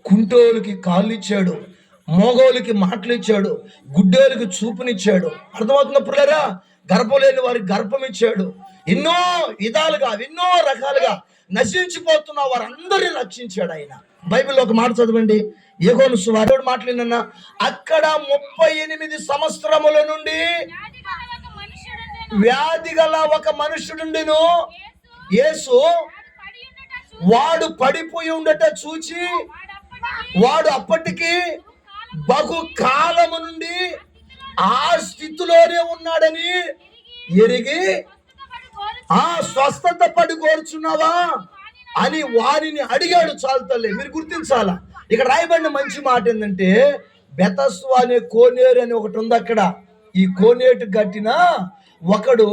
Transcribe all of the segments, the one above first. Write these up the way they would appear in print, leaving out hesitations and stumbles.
కుంటోలకి కాళ్ళు ఇచ్చాడు, మోగోలకి మాటలు ఇచ్చాడు, గుడ్డోలకి చూపునిచ్చాడు. అర్థమవుతున్న పిల్లరా, గర్భం లేని వారికి గర్భం ఇచ్చాడు. ఎన్నో విధాలుగా ఎన్నో రకాలుగా నశించిపోతున్న వారందరినీ రక్షించాడు ఆయన. బైబిల్లో ఒక మాట చదవండి, యోహాను సువార్త మాట్లాడినా, అక్కడ 38 సంవత్సరముల నుండి వ్యాధి గల ఒక మనుషుడుండెను. యేసు వాడు పడిపోయి ఉండట చూచి, వాడు అప్పటికి బహు కాలము నుండి ఆ స్థితిలోనే ఉన్నాడని ఎరిగి, ఆ స్వస్థత పడి కోరుచున్నావా అని వారిని అడిగాడు. చాలు తల్లి, మీరు గుర్తించాలా. ఇక్కడ రాయబడిన మంచి మాట ఏంటంటే, బెతస్సు అనే కోనేరు అని ఒకటి ఉంది అక్కడ. ఈ కోనేటు కట్టిన ఒకడు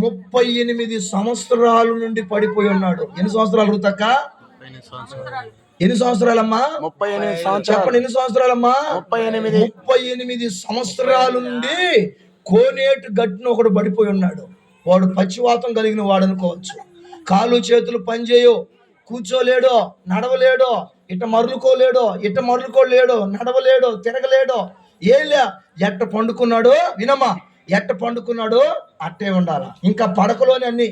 38 సంవత్సరాల నుండి పడిపోయి ఉన్నాడు. ఎన్ని సంవత్సరాలు అడుగుతాక? ఎన్ని సంవత్సరాలమ్మా? 38 సంవత్సరాలు. చెప్పండి, ఎన్ని సంవత్సరాలమ్మా? 38 సంవత్సరాల నుండి కోనేటు గట్టిన ఒకడు పడిపోయి ఉన్నాడు. వాడు పచ్చివాతం కలిగిన వాడు అనుకోవచ్చు. కాళ్ళు చేతులు పనిచేయో, కూర్చోలేడో, నడవలేడో, ఇట్ట మరులుకోలేడో, నడవలేడో, తిరగలేడో, ఏలే. ఎట్ట పండుకున్నాడో వినమ్మా, ఎట్ట పండుకున్నాడో అట్టే ఉండాలి. ఇంకా పడకలోనే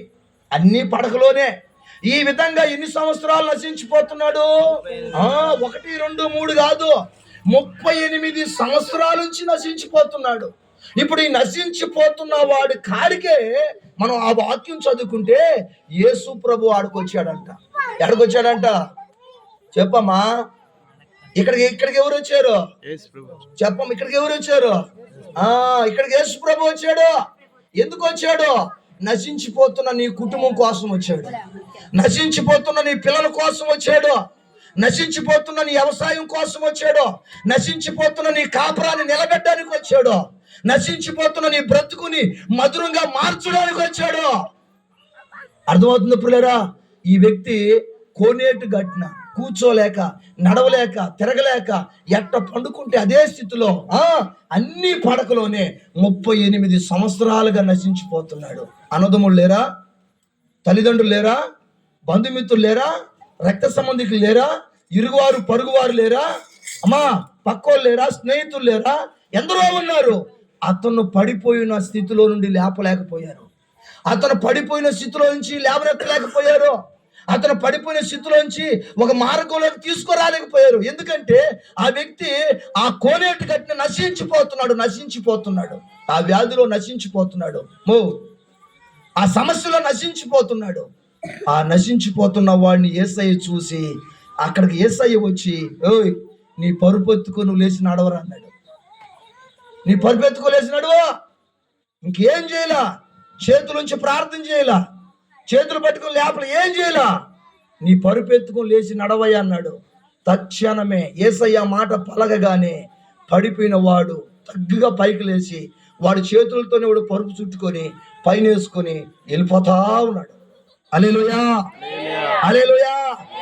అన్ని పడకలోనే. ఈ విధంగా ఎన్ని సంవత్సరాలు నశించిపోతున్నాడు? 1, 2, 3 కాదు, 38 సంవత్సరాల నుంచి నశించిపోతున్నాడు. ఇప్పుడు ఈ నశించిపోతున్న వాడి కాడికే మనం ఆ వాక్యం చదువుకుంటే, యేసు ప్రభు ఆడుకొచ్చాడంట. ఎక్కడికొచ్చాడంట చెప్పమ్మా? ఇక్కడికి ఎవరు వచ్చారు? చెప్పమ్మా, ఇక్కడికి ఎవరు వచ్చారు? ఇక్కడికి యేసు ప్రభు వచ్చాడు. ఎందుకు వచ్చాడు? నశించిపోతున్న నీ కుటుంబం కోసం వచ్చాడు, నశించిపోతున్న నీ పిల్లల కోసం వచ్చాడు, నశించిపోతున్న నీ వ్యవసాయం కోసం వచ్చాడు, నశించిపోతున్న నీ కాపురాన్ని నిలబెట్టడానికి వచ్చాడు, నశించిపోతున్న నీ బ్రతుకుని మధురంగా మార్చడానికి వచ్చాడు. అర్థమవుతుంది పిల్లరా? ఈ వ్యక్తి కోనేటు గట్టిన కూర్చోలేక, నడవలేక, తిరగలేక, ఎట్ట పండుకుంటే అదే స్థితిలో అన్ని పడకలోనే 38 సంవత్సరాలుగా నశించిపోతున్నాడు. అన్నదమ్ములు లేరా? తల్లిదండ్రులు లేరా? బంధుమిత్రులు లేరా? రక్త సంబంధికులు లేరా? ఇరుగువారు పొరుగువారు లేరా? అమ్మా పక్కోళ్ళు లేరా? స్నేహితులు లేరా? ఎందరో ఉన్నారు. అతను పడిపోయిన స్థితిలో నుండి లేపలేకపోయారు. అతను పడిపోయిన స్థితిలో నుంచి లేవనెత్తలేకపోయారు. అతను పడిపోయిన స్థితిలోంచి ఒక మార్గంలోకి తీసుకురాలేకపోయారు. ఎందుకంటే ఆ వ్యక్తి ఆ కోనేటు కట్టిన నశించిపోతున్నాడు, ఆ వ్యాధిలో నశించిపోతున్నాడు, ఆ సమస్యలో నశించిపోతున్నాడు. ఆ నశించిపోతున్న వాడిని యేసయ్య చూసి, అక్కడికి యేసయ్య వచ్చి, ఓయ్ నీ పరుపెత్తుకు నువ్వు లేచి నడవరా అన్నాడు. నీ పరుపెత్తుకు లేచి నడువా, ఇంకేం చేయలా, చేతులుంచి ప్రార్థన చేయలా, చేతులు పట్టుకుని లేపలు ఏం చేయలా, నీ పరుపెత్తుకుని లేచి నడవయ్య అన్నాడు. తక్షణమే యేసయ్య మాట పలకగానే పడిపోయిన వాడు తగ్గుగా పైకి లేచి, వాడి చేతులతోనే వాడు పరుపు చుట్టుకొని పైన వేసుకొని వెళ్ళిపోతా ఉన్నాడు. హల్లెలూయా, హల్లెలూయా.